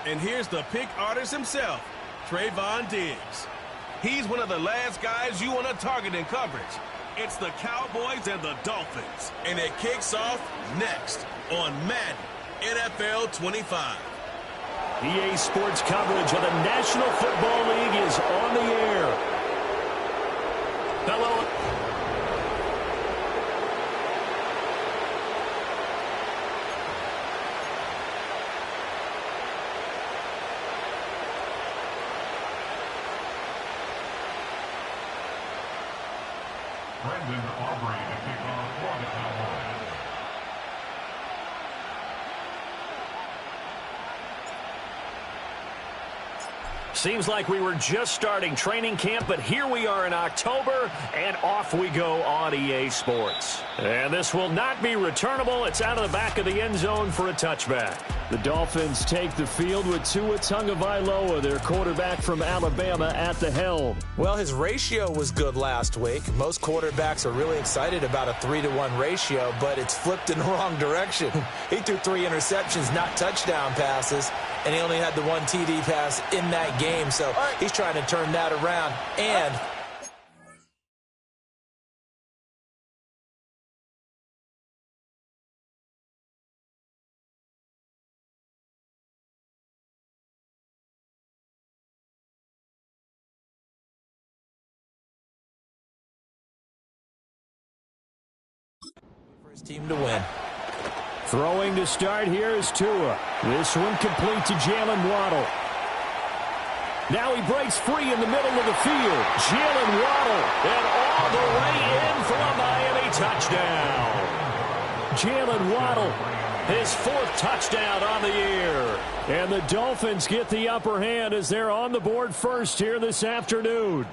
And here's the pick artist himself, Trayvon Diggs. He's one of the last guys you want to target in coverage. It's the Cowboys and the Dolphins. And it kicks off next on Madden NFL 25. EA Sports coverage of the National Football League is on the air. Hello. Seems like we were just starting training camp, but here we are in October, and off we go on EA Sports. And this will not be returnable. It's out of the back of the end zone for a touchback. The Dolphins take the field with Tua Tagovailoa, their quarterback from Alabama, at the helm. Well, his ratio was good last week. Most quarterbacks are really excited about a 3-to-1 ratio, but it's flipped in the wrong direction. He threw 3 interceptions, not touchdown passes, and he only had the 1 TD pass in that game, so he's trying to turn that around. And for his team to win. Throwing to start here is Tua. This one complete to Jalen Waddle. Now he breaks free in the middle of the field. Jalen Waddle, and all the way in for a Miami touchdown. Jalen Waddle, his 4th touchdown on the year. And the Dolphins get the upper hand as they're on the board first here this afternoon.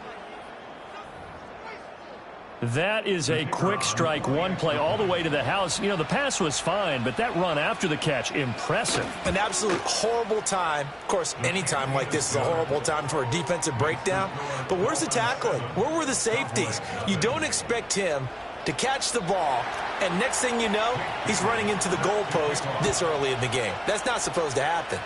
That is a quick strike, one play all the way to the house. You know, the pass was fine, but that run after the catch, impressive. An absolute horrible time. Of course, any time like this is a horrible time for a defensive breakdown. But where's the tackling? Where were the safeties? You don't expect him to catch the ball, and next thing you know, he's running into the goalpost this early in the game. That's not supposed to happen.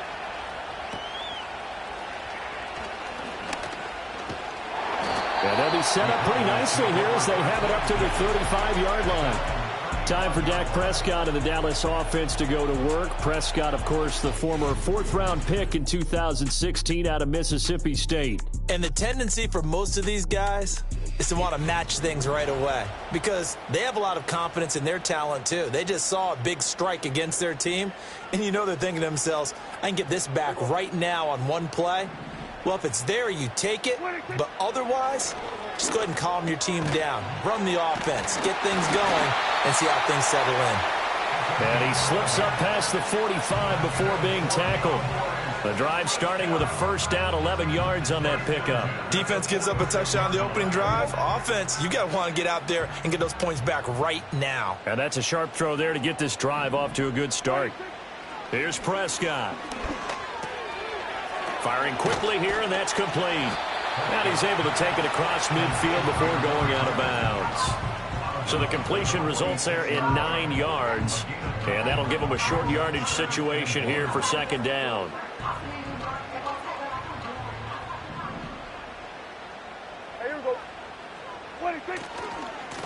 And they'll be set up pretty nicely here as they have it up to the 35-yard line. Time for Dak Prescott and the Dallas offense to go to work. Prescott, of course, the former 4th-round pick in 2016 out of Mississippi State. And the tendency for most of these guys is to want to match things right away because they have a lot of confidence in their talent, too. They just saw a big strike against their team, and you know they're thinking to themselves, I can get this back right now on one play. Well, if it's there, you take it. But otherwise, just go ahead and calm your team down. Run the offense. Get things going and see how things settle in. And he slips up past the 45 before being tackled. The drive starting with a first down, 11 yards on that pickup. Defense gives up a touchdown on the opening drive. Offense, you got to want to get out there and get those points back right now. And that's a sharp throw there to get this drive off to a good start. Here's Prescott. Firing quickly here, and that's complete. And he's able to take it across midfield before going out of bounds. So the completion results there in 9 yards. And that'll give him a short yardage situation here for 2nd down.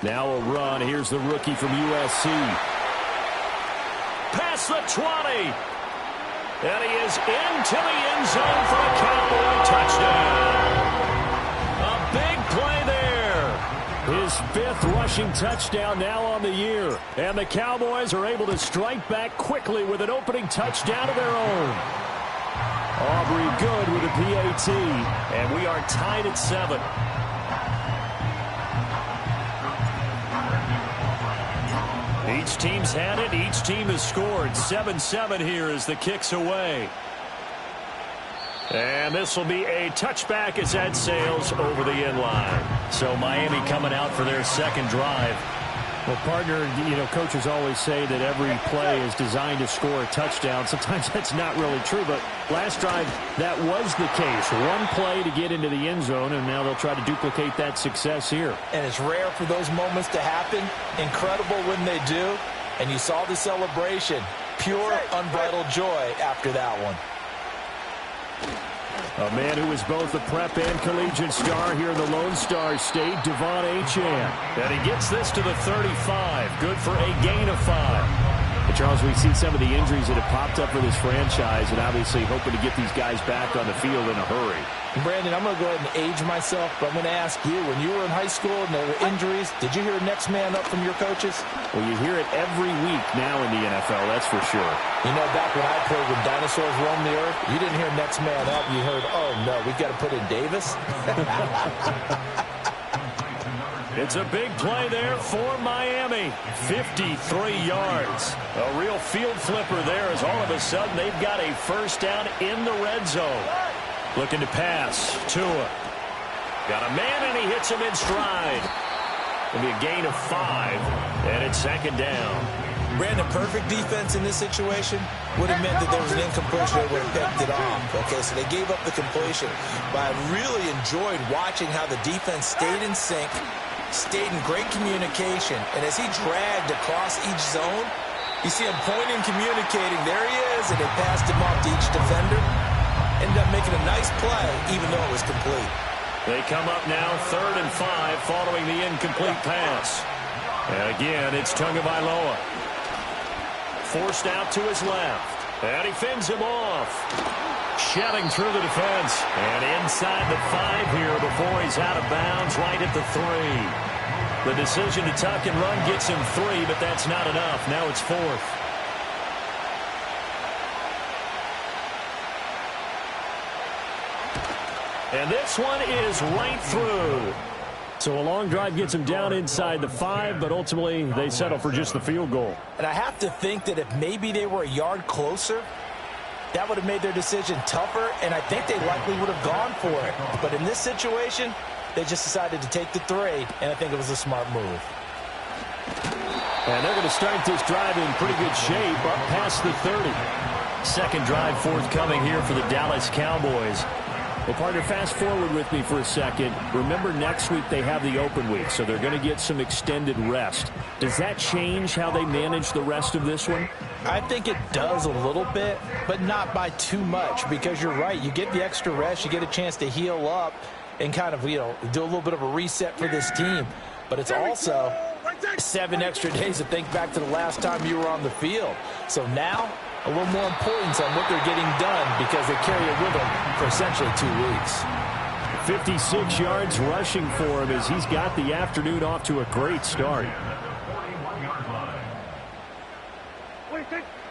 Now a run. Here's the rookie from USC. Past the 20. And he is into the end zone for a Cowboy touchdown. A big play there. His 5th rushing touchdown now on the year. And the Cowboys are able to strike back quickly with an opening touchdown of their own. Aubrey good with a PAT. And we are tied at 7. Each team's had it. Each team has scored. 7-7 here as the kick's away. And this will be a touchback as that sails over the end line. So Miami coming out for their 2nd drive. Well, partner, you know, coaches always say that every play is designed to score a touchdown. Sometimes that's not really true, but last drive, that was the case. One play to get into the end zone, and now they'll try to duplicate that success here. And it's rare for those moments to happen. Incredible when they do. And you saw the celebration. Pure, unbridled joy after that one. A man who was both a prep and collegiate star here in the Lone Star State, Devon Achane. And he gets this to the 35. Good for a gain of 5. And Charles, we've seen some of the injuries that have popped up for this franchise, and obviously hoping to get these guys back on the field in a hurry. Brandon, I'm going to go ahead and age myself, but I'm going to ask you, when you were in high school and there were injuries, did you hear next man up from your coaches? Well, you hear it every week now in the NFL, that's for sure. You know, back when I played when dinosaurs roamed the earth, you didn't hear next man up. You heard, oh, no, we got to put in Davis. It's a big play there for Miami. 53 yards. A real field flipper there as all of a sudden they've got a first down in the red zone. Looking to pass. Tua. Got a man and he hits him in stride. It'll be a gain of 5, and it's second down. Brandon, perfect defense in this situation would have meant that there was an incompletion. They would have picked it off. Okay, so they gave up the completion. But I really enjoyed watching how the defense stayed in sync, stayed in great communication. And as he dragged across each zone, you see him pointing, communicating. There he is, and they passed him off to each defender. Ended up making a nice play, even though it was complete. They come up now 3rd and 5 following the incomplete pass. And again, it's Tagovailoa. Forced out to his left. And he fends him off. Shelling through the defense. And inside the 5 here before he's out of bounds right at the 3. The decision to tuck and run gets him 3, but that's not enough. Now it's 4th. And this one is right through. So a long drive gets him down inside the 5, but ultimately they settle for just the field goal. And I have to think that if maybe they were a yard closer, that would have made their decision tougher, and I think they likely would have gone for it. But in this situation, they just decided to take the 3, and I think it was a smart move. And they're going to start this drive in pretty good shape up past the 30. Second drive forthcoming here for the Dallas Cowboys. Well, partner, fast forward with me for a second. Remember, next week they have the open week, so they're going to get some extended rest. Does that change how they manage the rest of this one? I think it does a little bit, but not by too much, because you're right. You get the extra rest. You get a chance to heal up and kind of, you know, do a little bit of a reset for this team. But it's also 7 extra days to think back to the last time you were on the field. So now, a little more importance on what they're getting done because they carry it with them for essentially 2 weeks. 56 yards rushing for him as he's got the afternoon off to a great start.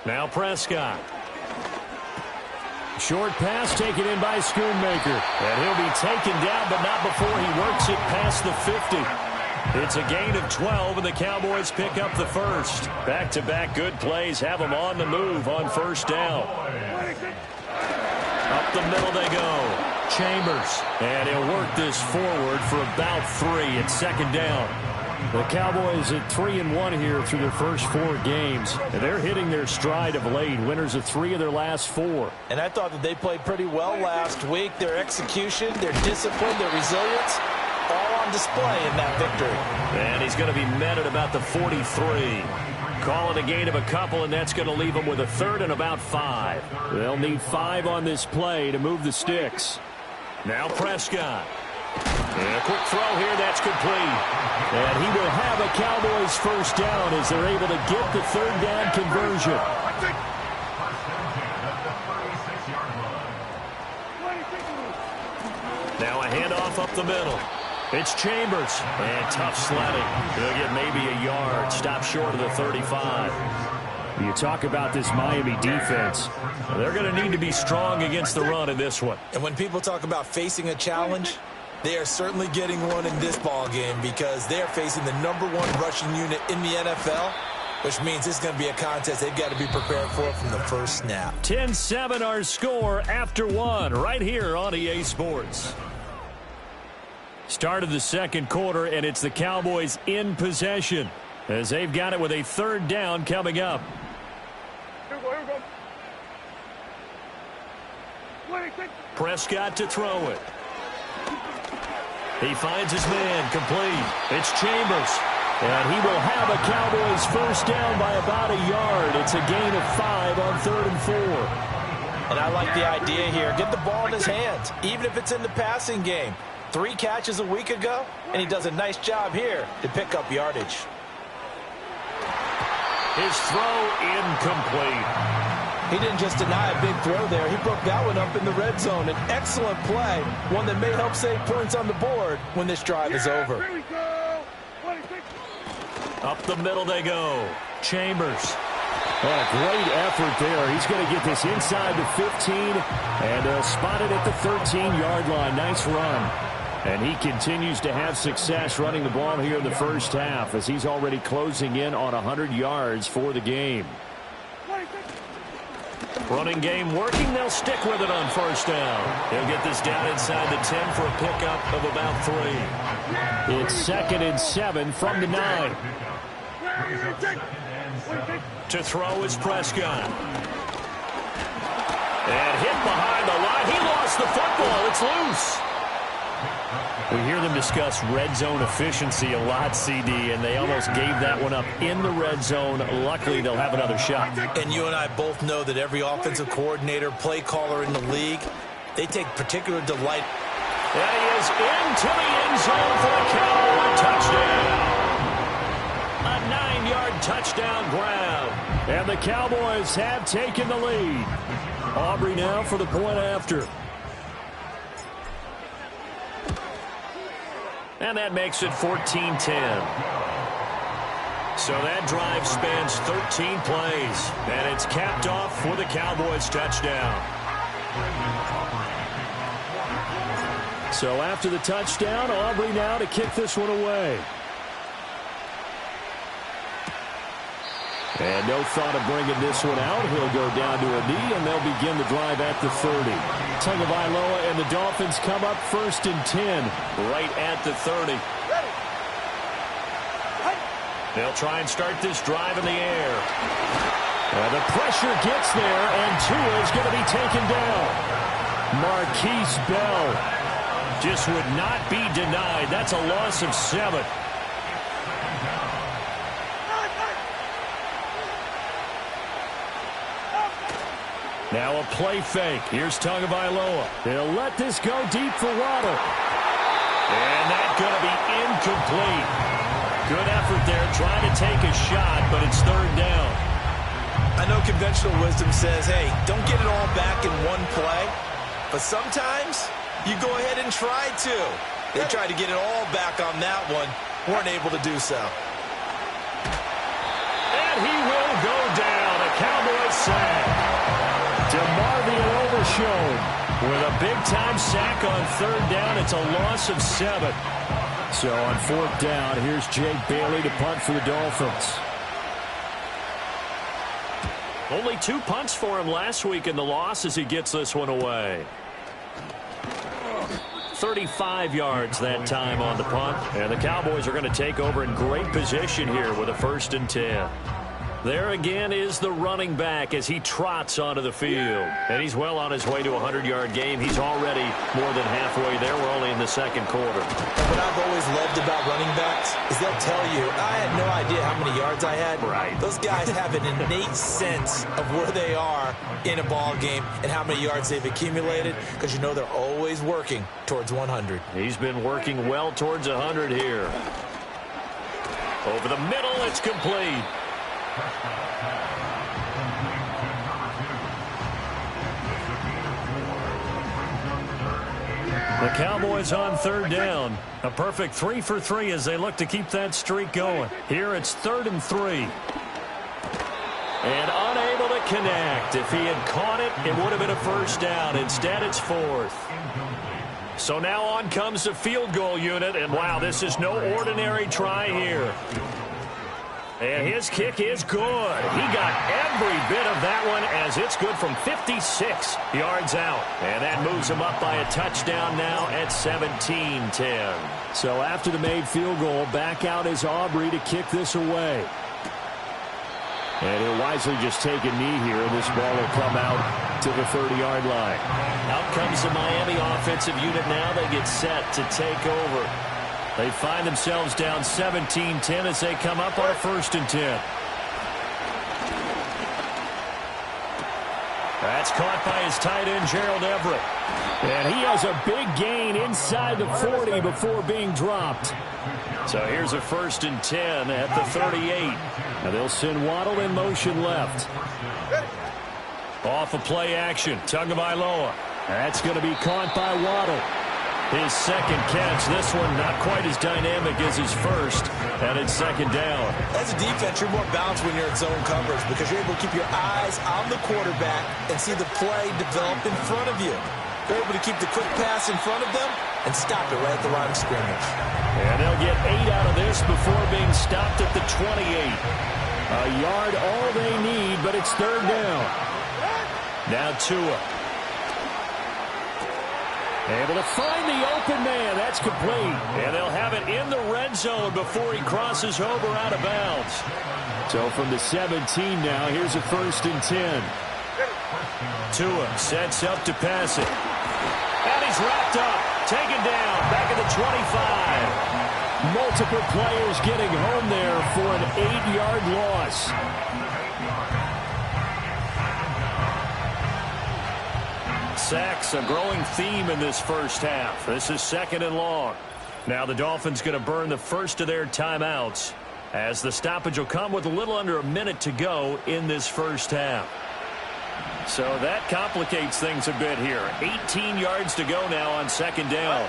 Now Prescott. Short pass taken in by Schoonmaker. And he'll be taken down, but not before he works it past the 50. It's a gain of 12, and the Cowboys pick up the first. Back-to-back good plays have them on the move on first down. Up the middle they go. Chambers. And he'll work this forward for about 3 at second down. The Cowboys at 3-1 here through their first 4 games. And they're hitting their stride of late. Winners of 3 of their last 4. And I thought that they played pretty well last week. Their execution, their discipline, their resilience, all on display in that victory. And he's going to be met at about the 43. Calling a gain of a couple, and that's going to leave them with a 3rd and about 5. They'll need 5 on this play to move the sticks. Now Prescott. And a quick throw here, that's complete. And he will have a Cowboys first down as they're able to get the 3rd down conversion. Now a handoff up the middle. It's Chambers. And tough sledding. He'll get maybe a yard. Stop short of the 35. You talk about this Miami defense. They're going to need to be strong against the run in this one. And when people talk about facing a challenge, they are certainly getting one in this ball game because they're facing the #1 rushing unit in the NFL, which means this is going to be a contest they've got to be prepared for from the first snap. 10-7 our score after 1 right here on EA Sports. Start of the second quarter, and it's the Cowboys in possession as they've got it with a 3rd down coming up. Prescott to throw it. He finds his man, complete. It's Chambers. And he will have a Cowboys first down by about a yard. It's a gain of 5 on 3rd and 4. And I like the idea here. Get the ball in his hands, even if it's in the passing game. 3 catches a week ago, and he does a nice job here to pick up yardage. His throw incomplete. He didn't just deny a big throw there. He broke that one up in the red zone. An excellent play, one that may help save points on the board when this drive is over. Up the middle they go. Chambers. Oh, great effort there. He's going to get this inside the 15 and spotted at the 13-yard line. Nice run. And he continues to have success running the ball here in the first half as he's already closing in on 100 yards for the game. Running game working. They'll stick with it on first down. They'll get this down inside the 10 for a pickup of about 3. It's 2nd and 7 from the 9. To throw is Prescott. And hit behind the line. He lost the football. It's loose. We hear them discuss red zone efficiency a lot, CD, and they almost gave that one up in the red zone. Luckily, they'll have another shot. And you and I both know that every offensive coordinator, play caller in the league, they take particular delight. And he is into the end zone for the Cowboy touchdown. A 9-yard touchdown grab. And the Cowboys have taken the lead. Aubrey now for the point after. And that makes it 14-10. So that drive spans 13 plays. And it's capped off for the Cowboys touchdown. So after the touchdown, Aubrey now to kick this one away. And no thought of bringing this one out. He'll go down to a knee, and they'll begin the drive at the 30. Tagovailoa and the Dolphins come up 1st and 10, right at the 30. They'll try and start this drive in the air. And the pressure gets there, and Tua is going to be taken down. Marquise Bell just would not be denied. That's a loss of 7. Now a play fake. Here's Tagovailoa. They'll let this go deep for Waddle. And that's going to be incomplete. Good effort there, trying to take a shot, but it's 3rd down. I know conventional wisdom says, hey, don't get it all back in one play. But sometimes you go ahead and try to. They tried to get it all back on that one. Weren't able to do so. And he will go down. A Cowboys sack. DeMarvion Overshown with a big-time sack on 3rd down. It's a loss of 7. So on 4th down, here's Jake Bailey to punt for the Dolphins. Only 2 punts for him last week in the loss as he gets this one away. 35 yards that time on the punt. And the Cowboys are going to take over in great position here with a 1st and 10. There again is the running back as he trots onto the field. And he's well on his way to a 100-yard game. He's already more than halfway there. We're only in the 2nd quarter. And what I've always loved about running backs is they'll tell you, I had no idea how many yards I had. Right. Those guys have an innate sense of where they are in a ball game and how many yards they've accumulated because you know they're always working towards 100. He's been working well towards 100 here. Over the middle, it's complete. The Cowboys on 3rd down. A perfect 3 for 3 as they look to keep that streak going. Here it's 3rd and 3. And unable to connect. If he had caught it, it would have been a 1st down. Instead, it's 4th. So now on comes the field goal unit. And wow, this is no ordinary try here. And his kick is good. He got every bit of that one as it's good from 56 yards out. And that moves him up by a touchdown now at 17-10. So after the made field goal, back out is Aubrey to kick this away. And he'll wisely just take a knee here, and this ball will come out to the 30-yard line. Out comes the Miami offensive unit now. They get set to take over. They find themselves down 17-10 as they come up on a 1st and 10. That's caught by his tight end, Gerald Everett. And he has a big gain inside the 40 before being dropped. So here's a 1st and 10 at the 38. Now they'll send Waddle in motion left. Off of play action, Tagovailoa. That's going to be caught by Waddle. His second catch, this one not quite as dynamic as his first, and it's 2nd down. As a defense, you're more balanced when you're in zone coverage because you're able to keep your eyes on the quarterback and see the play develop in front of you. You're able to keep the quick pass in front of them and stop it right at the line of scrimmage. And they'll get 8 out of this before being stopped at the 28. A yard all they need, but it's 3rd down. Now Tua. Able to find the open man. That's complete. And they'll have it in the red zone before he crosses over out of bounds. So from the 17 now, here's a 1st and 10. Tua sets up to pass it. And he's wrapped up. Taken down. Back at the 25. Multiple players getting home there for an 8-yard loss. Sacks, a growing theme in this first half. This is 2nd and long. Now the Dolphins going to burn the first of their timeouts as the stoppage will come with a little under a minute to go in this first half. So that complicates things a bit here. 18 yards to go now on 2nd down.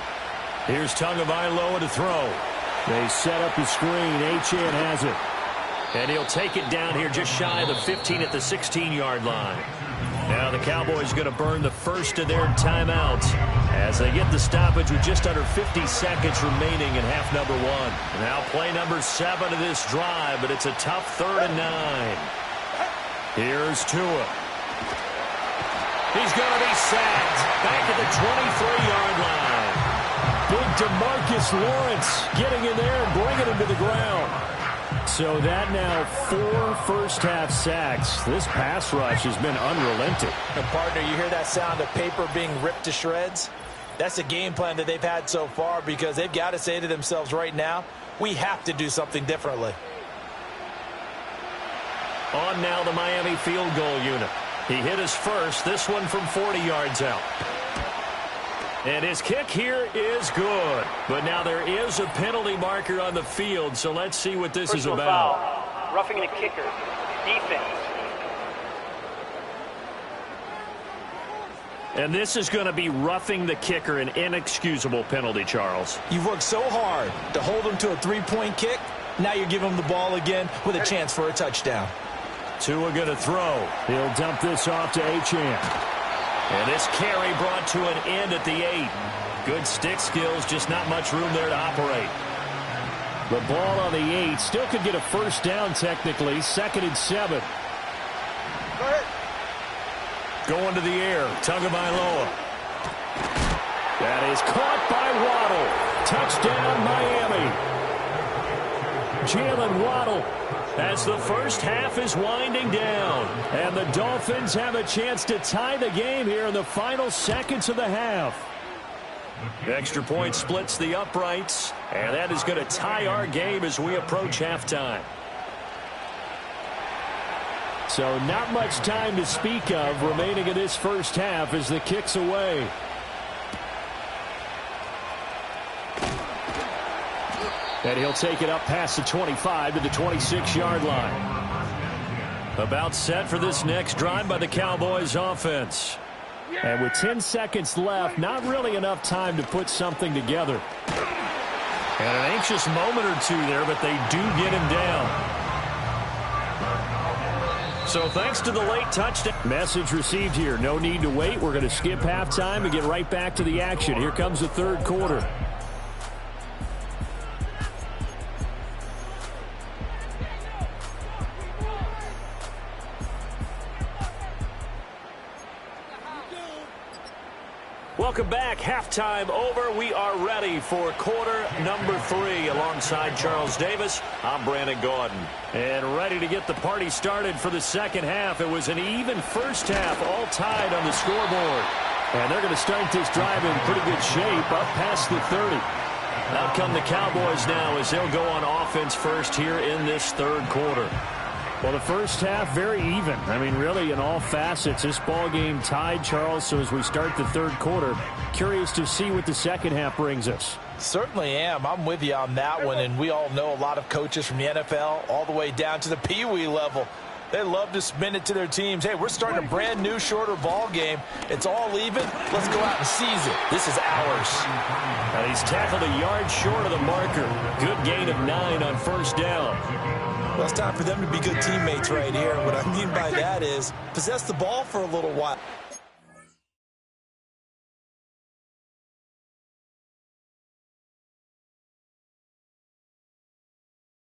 Here's Tagovailoa to throw. They set up the screen. Achane has it. And he'll take it down here just shy of the 15 at the 16-yard line. Now the Cowboys going to burn the first of their timeouts as they get the stoppage with just under 50 seconds remaining in half number 1. Now play number 7 of this drive, but it's a tough 3rd and 9. Here's Tua. He's going to be sacked back at the 23-yard line. Big DeMarcus Lawrence getting in there and bringing him to the ground. So that now 4 first-half sacks. This pass rush has been unrelenting. And partner, you hear that sound of paper being ripped to shreds? That's the game plan that they've had so far because they've got to say to themselves right now, we have to do something differently. On now the Miami field goal unit. He hit his first, this one from 40 yards out. And his kick here is good. But now there is a penalty marker on the field, so let's see what this is about. Foul. Roughing the kicker. Defense. And this is going to be roughing the kicker, an inexcusable penalty, Charles. You've worked so hard to hold him to a 3-point kick. Now you're giving him the ball again with a chance for a touchdown. Tua going to throw. He'll dump this off to Achane. And this carry brought to an end at the 8. Good stick skills, just not much room there to operate. The ball on the 8 still could get a first down technically. 2nd and 7. Go ahead. Going to the air, Tagovailoa. That is caught by Waddle. Touchdown, Miami. Jalen Waddle. As the first half is winding down. And the Dolphins have a chance to tie the game here in the final seconds of the half. Extra point splits the uprights. And that is going to tie our game as we approach halftime. So not much time to speak of remaining in this first half as the kick's away. And he'll take it up past the 25 to the 26-yard line. About set for this next drive by the Cowboys offense. And with 10 seconds left, not really enough time to put something together. And an anxious moment or two there, but they do get him down. So thanks to the late touchdown. Message received here. No need to wait. We're going to skip halftime and get right back to the action. Here comes the third quarter. Welcome back. Halftime over. We are ready for quarter number 3. Alongside Charles Davis, I'm Brandon Gaudin. And ready to get the party started for the second half. It was an even first half, all tied on the scoreboard. And they're going to start this drive in pretty good shape, up past the 30. Out come the Cowboys now as they'll go on offense first here in this third quarter. Well, the first half, very even. I mean, really, in all facets, this ball game tied, Charles. So as we start the third quarter, curious to see what the second half brings us. Certainly am. I'm with you on that one, and we all know a lot of coaches from the NFL all the way down to the Pee Wee level. They love to spin it to their teams. Hey, we're starting a brand new, shorter ball game. It's all even. Let's go out and seize it. This is ours. And he's tackled a yard short of the marker. Good gain of 9 on first down. Well, it's time for them to be good teammates right here. What I mean by that is possess the ball for a little while.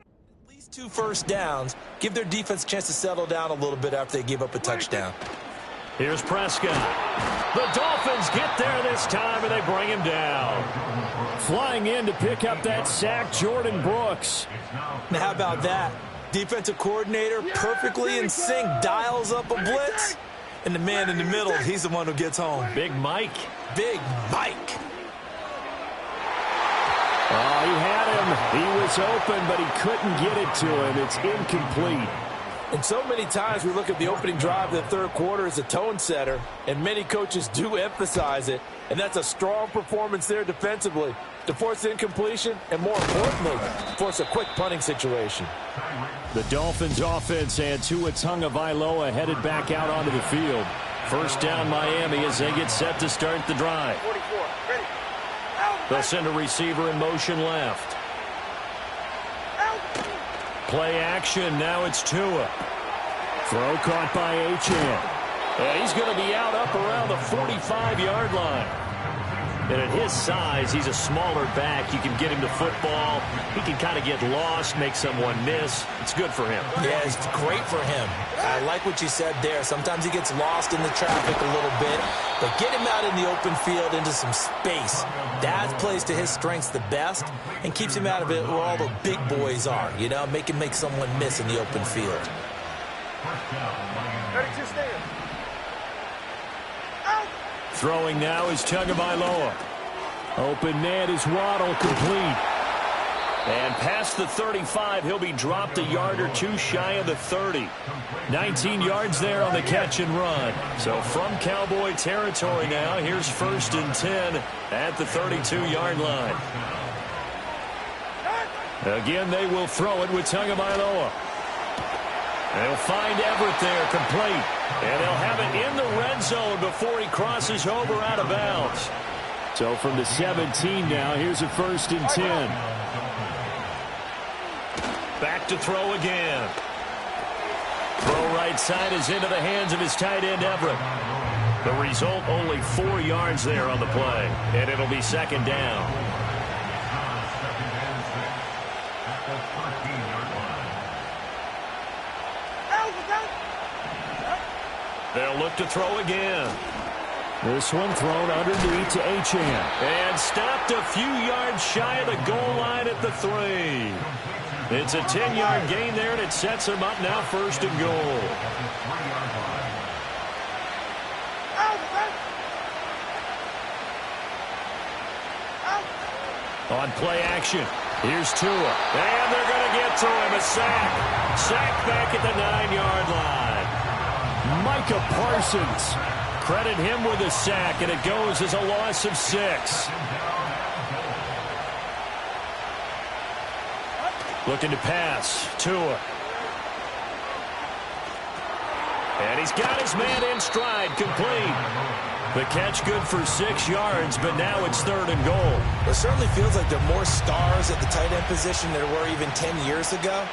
At least 2 first downs. Give their defense a chance to settle down a little bit after they give up a touchdown. Here's Prescott. The Dolphins get there this time, and they bring him down. Flying in to pick up that sack, Jordan Brooks. Now, how about that? Defensive coordinator perfectly in sync, dials up a blitz. And the man in the middle, he's the one who gets home. Big Mike. Big Mike. Oh, he had him. He was open, but he couldn't get it to him. It's incomplete. And so many times we look at the opening drive of the third quarter as a tone setter, and many coaches do emphasize it, and that's a strong performance there defensively to force incompletion and, more importantly, force a quick punting situation. The Dolphins offense and Tua Tagovailoa headed back out onto the field. First down Miami as they get set to start the drive. They'll send a receiver in motion left. Play action. Now it's Tua. Throw caught by Achane. And he's going to be out up around the 45-yard line. And at his size, he's a smaller back. You can get him to football. He can kind of get lost, make someone miss. It's good for him. Yeah, it's great for him. I like what you said there. Sometimes he gets lost in the traffic a little bit, but get him out in the open field into some space. That plays to his strengths the best and keeps him out of it where all the big boys are, you know, make someone miss in the open field. 32 stand. Throwing now is Tagovailoa. Open man is Waddle, complete. And past the 35, he'll be dropped a yard or 2 shy of the 30. 19 yards there on the catch and run. So from Cowboy territory now, here's 1st and 10 at the 32-yard line. Again, they will throw it with Tagovailoa. They'll find Everett there, complete. And they'll have it in the red zone before he crosses over out of bounds. So from the 17 now, here's a 1st and 10. Back to throw again. Throw right side is into the hands of his tight end, Everett. The result, only 4 yards there on the play. And it'll be 2nd down. They'll look to throw again. This one thrown underneath to Achane. And stopped a few yards shy of the goal line at the 3. It's a 10-yard gain there, and it sets him up now 1st and goal. On play action, here's Tua. And they're going to get to him, a sack. Sack back at the 9-yard line. Micah Parsons. Credit him with a sack, and it goes as a loss of 6. Looking to pass. Tua. And he's got his man in stride, complete. The catch good for 6 yards, but now it's 3rd and goal. It certainly feels like there are more stars at the tight end position than there were even 10 years ago.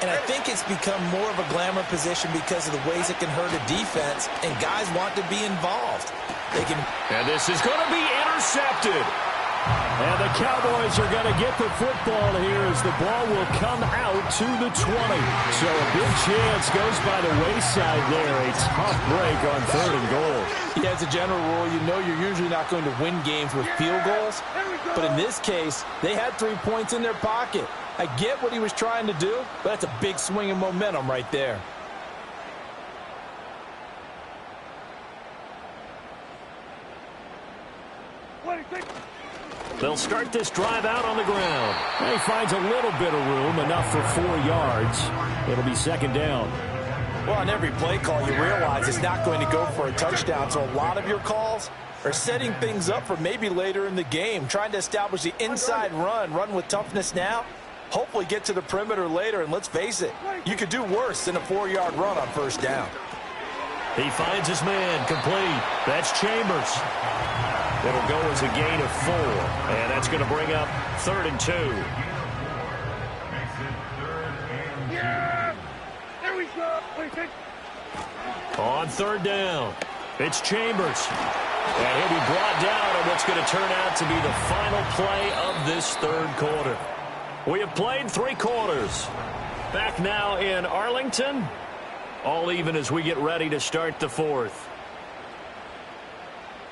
And I think it's become more of a glamour position because of the ways it can hurt a defense, and guys want to be involved. And this is going to be intercepted. And the Cowboys are going to get the football here as the ball will come out to the 20. So a big chance goes by the wayside there. A tough break on 3rd and goal. Yeah, as a general rule, you know you're usually not going to win games with field goals. But in this case, they had 3 points in their pocket. I get what he was trying to do, but that's a big swing in momentum right there. They'll start this drive out on the ground. And he finds a little bit of room, enough for 4 yards. It'll be second down. Well, on every play call, you realize it's not going to go for a touchdown, so a lot of your calls are setting things up for maybe later in the game, trying to establish the inside run with toughness now, hopefully get to the perimeter later, and let's face it, you could do worse than a 4-yard run on first down. He finds his man, complete. That's Chambers. It'll go as a gain of 4, and that's going to bring up 3rd and 2. Yeah! There we go! On 3rd down, it's Chambers. And he'll be brought down on what's going to turn out to be the final play of this 3rd quarter. We have played 3 quarters. Back now in Arlington. All even as we get ready to start the 4th.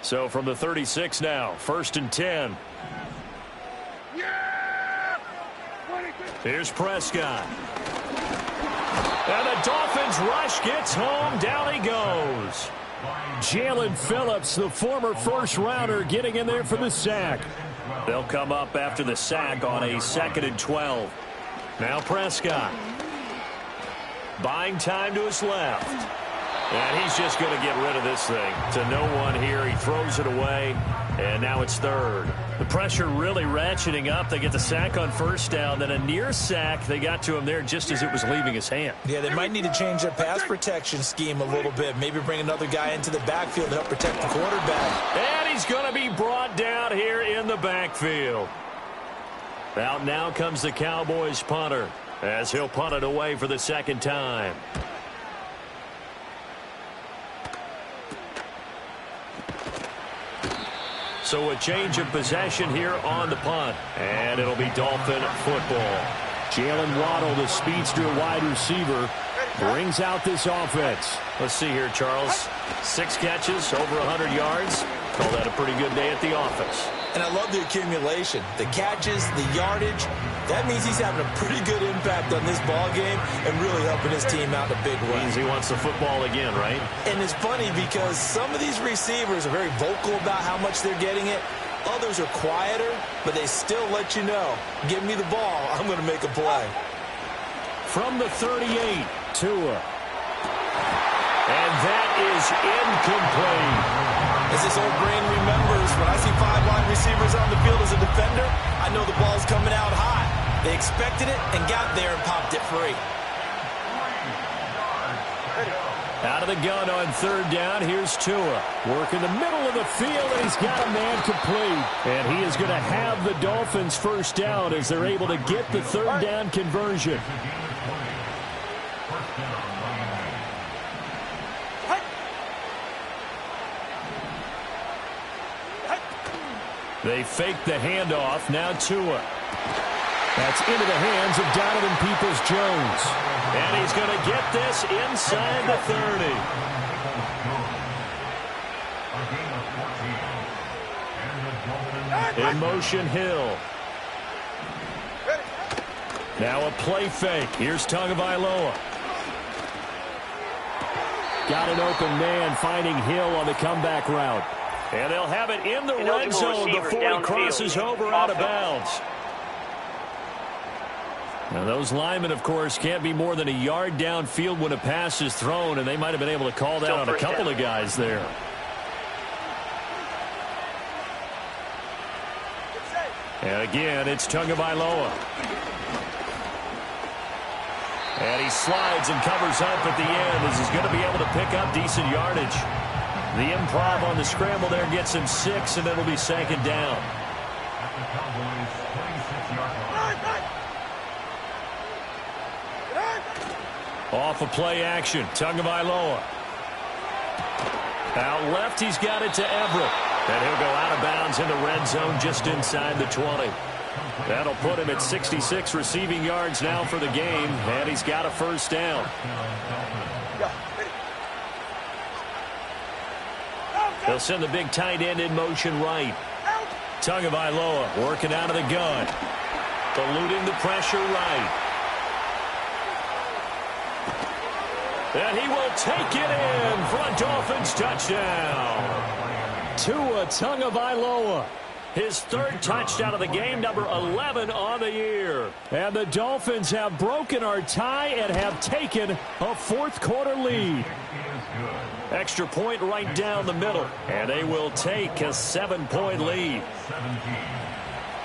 So from the 36 now, 1st and 10. Yeah! Here's Prescott. And the Dolphins rush gets home. Down he goes. Jalen Phillips, the former first-rounder, getting in there for the sack. They'll come up after the sack on a 2nd and 12. Now Prescott. Buying time to his left. And he's just going to get rid of this thing. To no one here. He throws it away. And now it's 3rd. The pressure really ratcheting up. They get the sack on 1st down. Then a near sack. They got to him there just as it was leaving his hand. Yeah, they might need to change their pass protection scheme a little bit. Maybe bring another guy into the backfield to help protect the quarterback. And he's going to be brought down here in the backfield. Out now comes the Cowboys punter, as he'll punt it away for the 2nd time. So a change of possession here on the punt. And it'll be Dolphin football. Jalen Waddle, the speedster wide receiver, brings out this offense. Let's see here, Charles. 6 catches, over 100 yards. Call that a pretty good day at the office. And I love the accumulation, the catches, the yardage. That means he's having a pretty good impact on this ball game and really helping his team out in a big way. Means he wants the football again, right? And it's funny because some of these receivers are very vocal about how much they're getting it. Others are quieter, but they still let you know, give me the ball, I'm going to make a play. From the 38, Tua. And that is incomplete. As this old brain remembers, when I see 5 wide receivers on the field as a defender, I know the ball's coming out hot. They expected it and got there and popped it free. Out of the gun on 3rd down, here's Tua. Working the middle of the field, and he's got a man complete. And he is going to have the Dolphins 1st down as they're able to get the 3rd down conversion. They fake the handoff. Now Tua. That's into the hands of Donovan Peoples-Jones. And he's going to get this inside the 30. In motion, Hill. Now a play fake. Here's Tagovailoa. Got an open man, finding Hill on the comeback route. And they'll have it in the red zone before he crosses over out of bounds. Now those linemen, of course, can't be more than a yard downfield when a pass is thrown, and they might have been able to call that on a couple of guys there. And again, it's Tagovailoa. And he slides and covers up at the end as he's going to be able to pick up decent yardage. The improv on the scramble there gets him 6, and it'll be 2nd down. Off of play action, Tagovailoa. Out left, he's got it to Everett. And he'll go out of bounds in the red zone just inside the 20. That'll put him at 66 receiving yards now for the game, and he's got a 1st down. They'll send the big tight end in motion right. Tagovailoa working out of the gun. Eluding the pressure right. And he will take it in for a Dolphins touchdown. Tua Tagovailoa. His third touchdown of the game, number 11 on the year. And the Dolphins have broken our tie and have taken a fourth-quarter lead. Extra point right down the middle. And they will take a 7-point lead.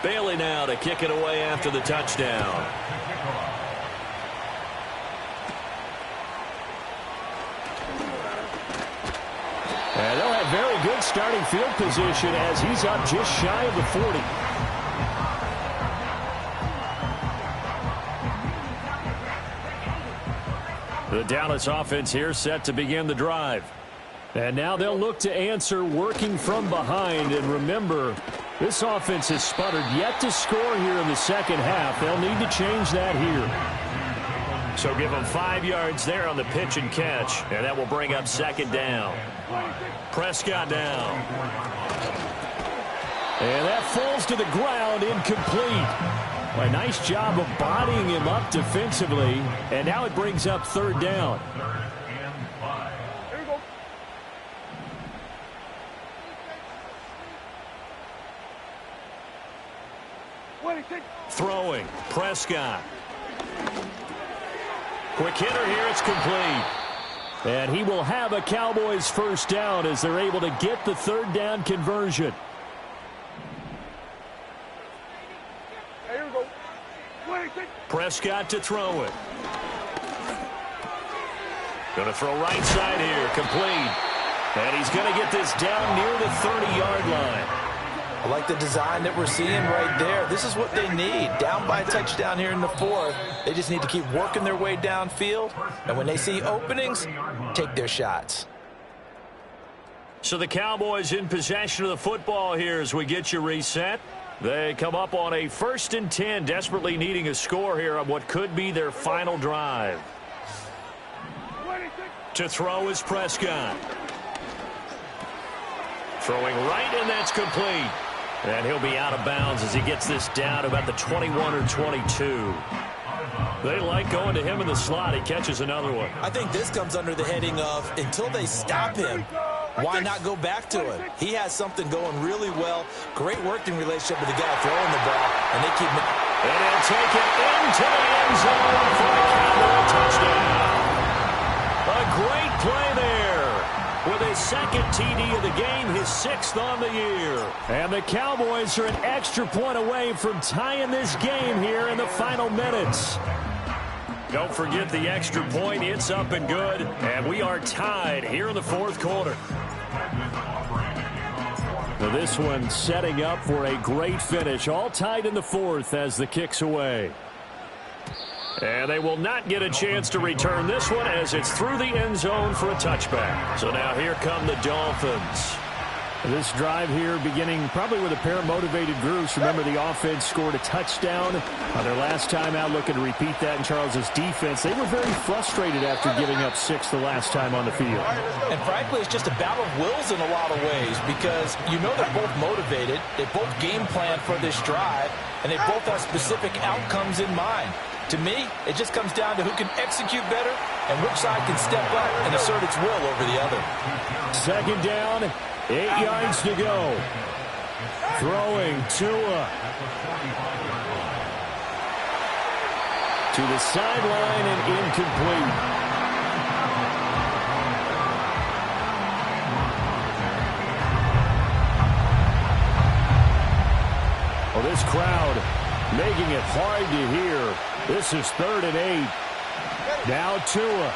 Bailey now to kick it away after the touchdown. And they'll have very good starting field position as he's up just shy of the 40. The Dallas offense here set to begin the drive. And now they'll look to answer working from behind. And remember, this offense has sputtered yet to score here in the second half. They'll need to change that here. So give them 5 yards there on the pitch and catch. And that will bring up second down. Prescott down. And that falls to the ground, incomplete. A nice job of bodying him up defensively. And now it brings up third down. Throwing, Prescott. Quick hitter here, it's complete. And he will have a Cowboys first down as they're able to get the third down conversion. Prescott to throw it. Going to throw right side here, complete. And he's going to get this down near the 30-yard line. I like the design that we're seeing right there. This is what they need. Down by a touchdown here in the fourth. They just need to keep working their way downfield. And when they see openings, take their shots. So the Cowboys in possession of the football here as we get you reset. They come up on a 1st and 10, desperately needing a score here on what could be their final drive. To throw is Prescott. Throwing right, and that's complete. And he'll be out of bounds as he gets this down about the 21 or 22. They like going to him in the slot. He catches another one. I think this comes under the heading of until they stop him, why not go back to him? He has something going really well. Great working relationship with the guy throwing the ball, and they keep it. And he'll take it into the end zone for the Cowboy touchdown. A great play there. With his second TD of the game, his 6th on the year. And the Cowboys are an extra point away from tying this game here in the final minutes. Don't forget the extra point. It's up and good. And we are tied here in the fourth quarter. Now this one setting up for a great finish. All tied in the fourth as the kick's away. And they will not get a chance to return this one as it's through the end zone for a touchback. So now here come the Dolphins. This drive here beginning probably with a pair of motivated groups. Remember, the offense scored a touchdown on their last time out, looking to repeat that in Charles's defense. They were very frustrated after giving up 6 the last time on the field. And frankly, it's just a battle of wills in a lot of ways because you know they're both motivated. They both game plan for this drive, and they both have specific outcomes in mind. To me, it just comes down to who can execute better and which side can step up and assert its will over the other. Second down, 8 yards to go. Throwing Tua. To the sideline and incomplete. Well, this crowd making it hard to hear. This is 3rd and 8. Now Tua.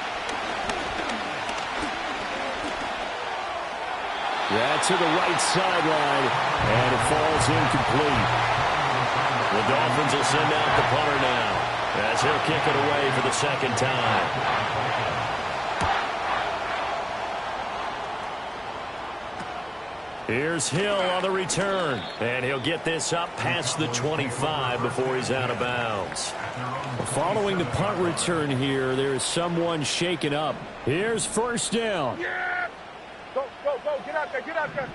That's to the right sideline, and it falls incomplete. The Dolphins will send out the punter now as he'll kick it away for the second time. Here's Hill on the return, and he'll get this up past the 25 before he's out of bounds. Following the punt return here, there is someone shaken up. Here's first down. Yeah! Go, go, go. Get out there, get out there.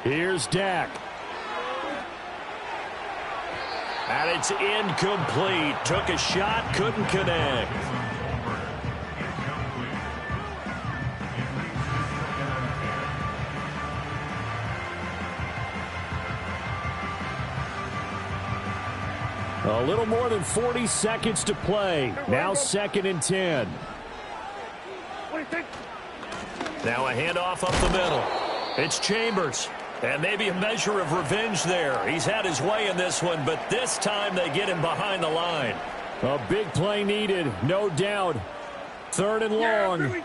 Here's Dak. And it's incomplete. Took a shot, couldn't connect. A little more than 40 seconds to play. Now 2nd and 10. Now a handoff up the middle. It's Chambers. And maybe a measure of revenge there. He's had his way in this one, but this time they get him behind the line. A big play needed, no doubt. 3rd and long.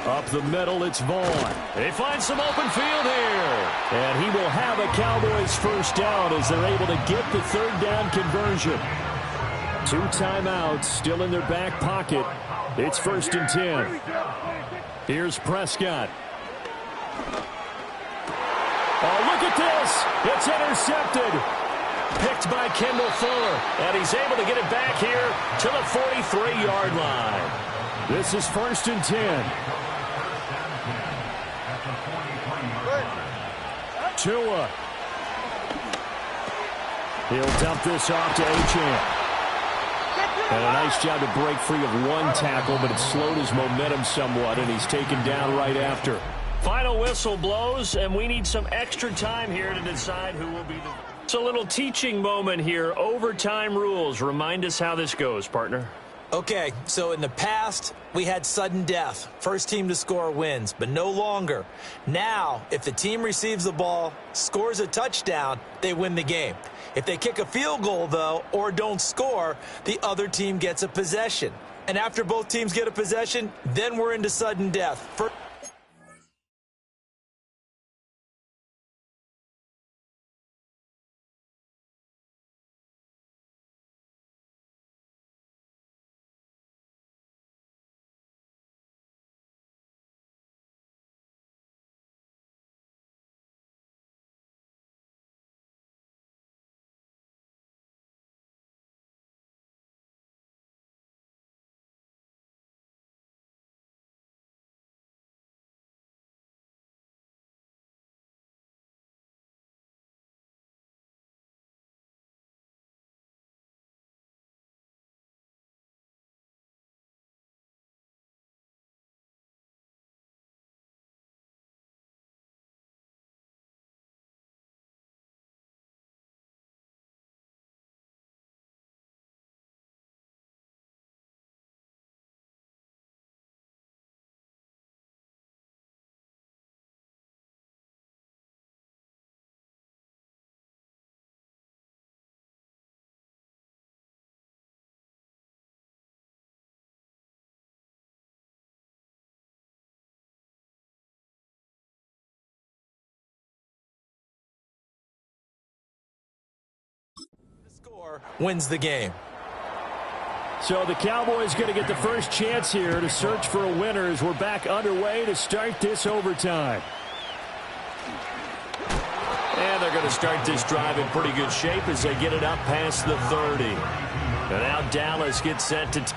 Up the middle, it's Vaughn. They find some open field here. And he will have a Cowboys first down as they're able to get the 3rd down conversion. 2 timeouts still in their back pocket. It's 1st and 10. Here's Prescott. Oh, look at this. It's intercepted. Picked by Kendall Fuller. And he's able to get it back here to the 43-yard line. This is 1st and 10. Tua. He'll dump this off to Achane. And a nice job to break free of 1 tackle, but it slowed his momentum somewhat, and he's taken down right after. Final whistle blows, and we need some extra time here to decide who will be the... It's a little teaching moment here. Overtime rules. Remind us how this goes, partner. Okay, so in the past, we had sudden death. First team to score wins, but no longer. Now, if the team receives the ball, scores a touchdown, they win the game. If they kick a field goal, though, or don't score, the other team gets a possession. And after both teams get a possession, then we're into sudden death. Score wins the game. So the Cowboys going to get the first chance here to search for a winner as we're back underway to start this overtime. And they're going to start this drive in pretty good shape as they get it up past the 30. And now Dallas gets set to...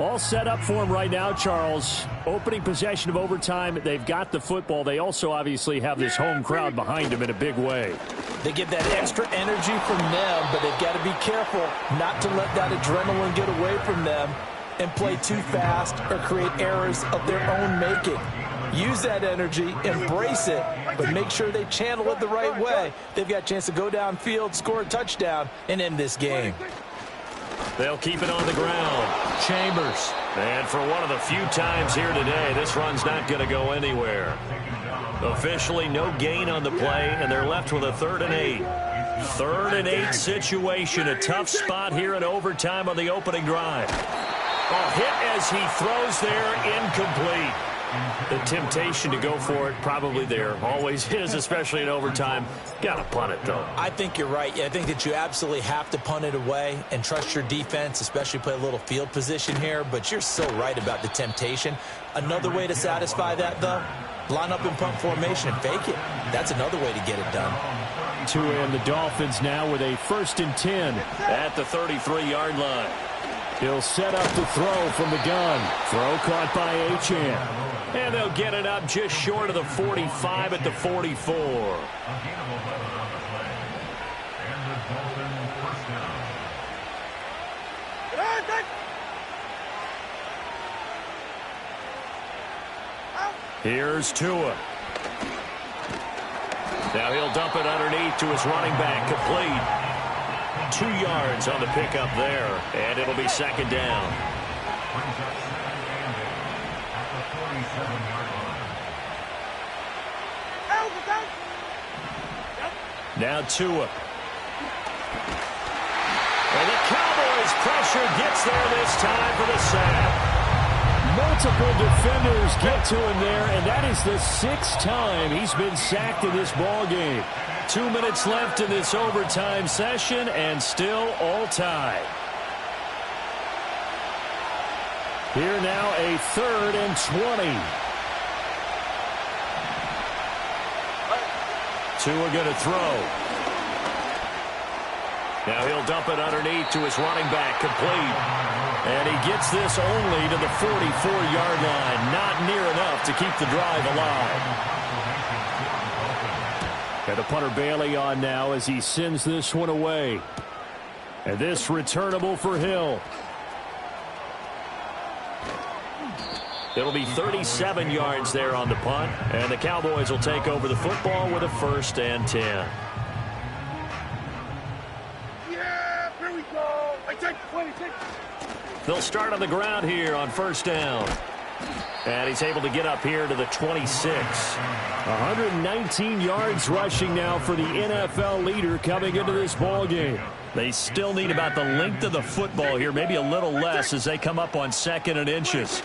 All set up for them right now, Charles. Opening possession of overtime. They've got the football. They also obviously have this home crowd behind them in a big way. They get that extra energy from them, but they've got to be careful not to let that adrenaline get away from them and play too fast or create errors of their own making. Use that energy, embrace it, but make sure they channel it the right way. They've got a chance to go downfield, score a touchdown, and end this game. They'll keep it on the ground. Chambers. And for one of the few times here today, this run's not going to go anywhere. Officially no gain on the play, and they're left with a 3rd and 8. 3rd and 8 situation. A tough spot here in overtime on the opening drive. A hit as he throws there, incomplete. The temptation to go for it probably there. Always is, especially in overtime. Got to punt it, though. I think you're right. I think that you absolutely have to punt it away and trust your defense, especially play a little field position here. But you're so right about the temptation. Another way to satisfy that, though, line up in punt formation and fake it. That's another way to get it done. Tua and the Dolphins now with a 1st and 10 at the 33-yard line. He'll set up to throw from the gun. Throw caught by Achane. And they'll get it up just short of the 45 at the 44. Here's Tua. Now he'll dump it underneath to his running back, complete. 2 yards on the pickup there, and it'll be 2nd down. Now Tua. And the Cowboys pressure gets there this time for the sack. Multiple defenders get to him there, and that is the 6th time he's been sacked in this ball game. 2 minutes left in this overtime session, and still all tied. Here now a 3rd and 20. Tua going to throw. Now he'll dump it underneath to his running back, complete. And he gets this only to the 44-yard line. Not near enough to keep the drive alive. And the punter Bailey on now as he sends this one away. And this returnable for Hill. It'll be 37 yards there on the punt. And the Cowboys will take over the football with a 1st and 10. Yeah, here we go. They'll start on the ground here on 1st down. And he's able to get up here to the 26. 119 yards rushing now for the NFL leader coming into this ball game. They still need about the length of the football here, maybe a little less as they come up on 2nd and inches.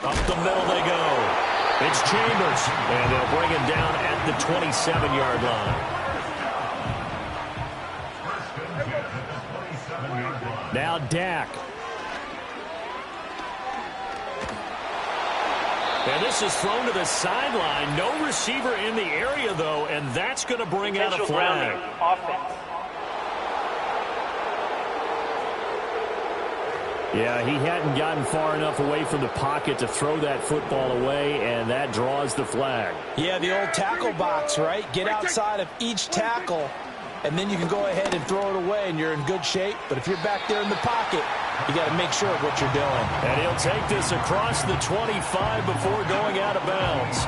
Up the middle they go. It's Chambers, and they'll bring him down at the 27-yard line. Now Dak. And this is thrown to the sideline. No receiver in the area, though, and that's going to bring out a flag. Offense. Yeah, he hadn't gotten far enough away from the pocket to throw that football away, and that draws the flag. Yeah, the old tackle box, right? Get outside of each tackle, and then you can go ahead and throw it away, and you're in good shape. But if you're back there in the pocket, you got to make sure of what you're doing. And he'll take this across the 25 before going out of bounds.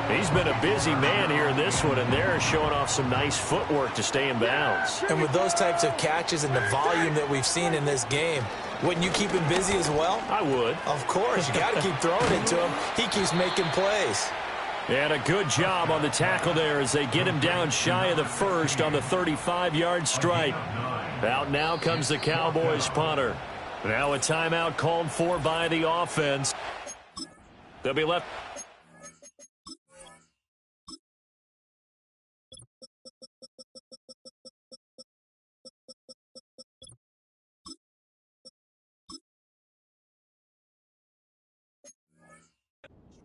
He's been a busy man here in this one, and they're showing off some nice footwork to stay in bounds. And with those types of catches and the volume that we've seen in this game, wouldn't you keep him busy as well? I would. Of course. You got to keep throwing it to him. He keeps making plays. And a good job on the tackle there as they get him down shy of the 1st on the 35-yard stripe. Out now comes the Cowboys punter. Now a timeout called for by the offense. They'll be left.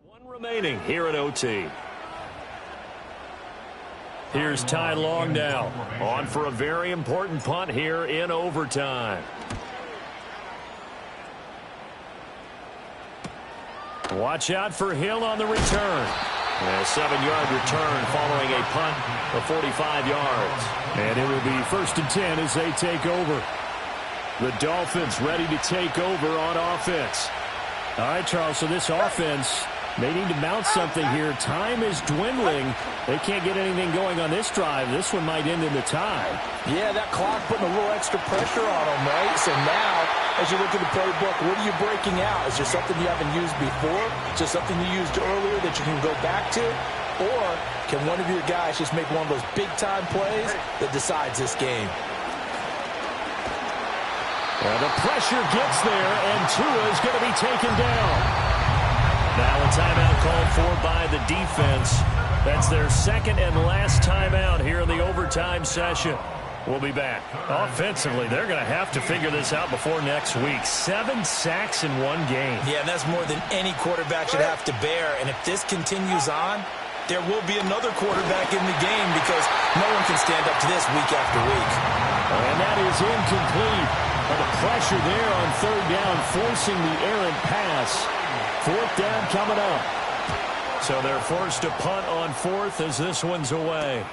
One remaining here at OT. Here's Ty Long now, on for a very important punt here in overtime. Watch out for Hill on the return. A 7-yard return following a punt of 45 yards. And it will be 1st and 10 as they take over. The Dolphins ready to take over on offense. All right, Charles, so this offense, they need to mount something here. Time is dwindling. They can't get anything going on this drive. This one might end in the tie. Yeah, that clock putting a little extra pressure on them, right? So now, as you look at the playbook, what are you breaking out? Is there something you haven't used before? Is there something you used earlier that you can go back to? Or can one of your guys just make one of those big-time plays that decides this game? Well, the pressure gets there, and Tua is going to be taken down. Now a timeout called for by the defense. That's their second and last timeout here in the overtime session. We'll be back. Offensively, they're going to have to figure this out before next week. 7 sacks in one game. Yeah, and that's more than any quarterback should have to bear. And if this continues on, there will be another quarterback in the game because no one can stand up to this week after week. And that is incomplete. But the pressure there on 3rd down, forcing the errant pass. 4th down coming up. So they're forced to punt on 4th as this one's away.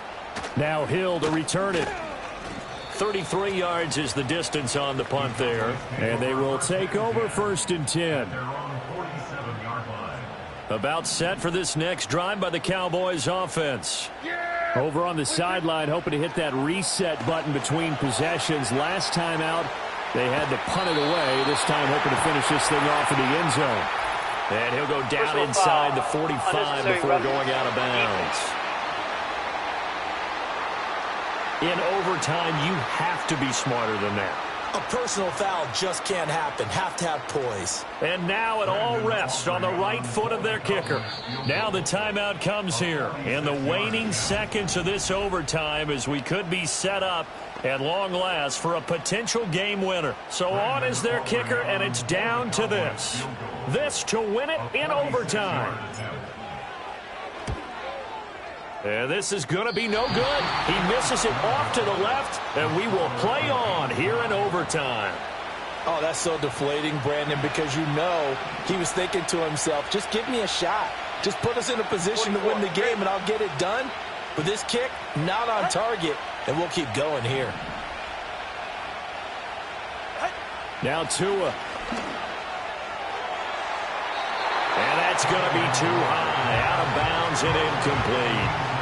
Now Hill to return it. 33 yards is the distance on the punt there. And they will take over 1st and 10. About set for this next drive by the Cowboys offense. Over on the sideline, hoping to hit that reset button between possessions. Last time out, they had to punt it away. This time hoping to finish this thing off in the end zone. And he'll go down inside the 45 before going out of bounds. In overtime, you have to be smarter than that. A personal foul just can't happen. Have to have poise. And now it all rests on the right foot of their kicker. Now the timeout comes here in the waning seconds of this overtime as we could be set up at long last for a potential game winner. So on is their kicker, and it's down to this. This to win it in overtime. And this is going to be no good. He misses it off to the left, and we will play on here in overtime. Oh, that's so deflating, Brandon, because you know he was thinking to himself, just give me a shot. Just put us in a position to win the game, and I'll get it done. With this kick, not on target, and we'll keep going here. Now Tua. And that's going to be too high, out of bounds and incomplete.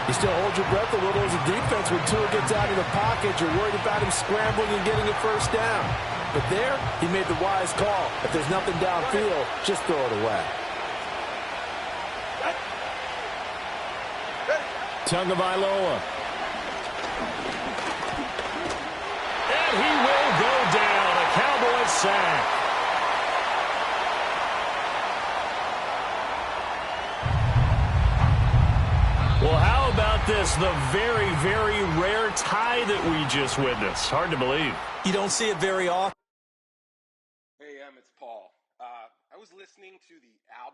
You still hold your breath a little as a defense when Tua gets out of the pocket. You're worried about him scrambling and getting a 1st down. But there, he made the wise call. If there's nothing downfield, just throw it away. Tagovailoa. And he will go down. A Cowboys sack. Well, how about this? The very, very rare tie that we just witnessed. Hard to believe. You don't see it very often. Hey, it's Paul. I was listening to the album.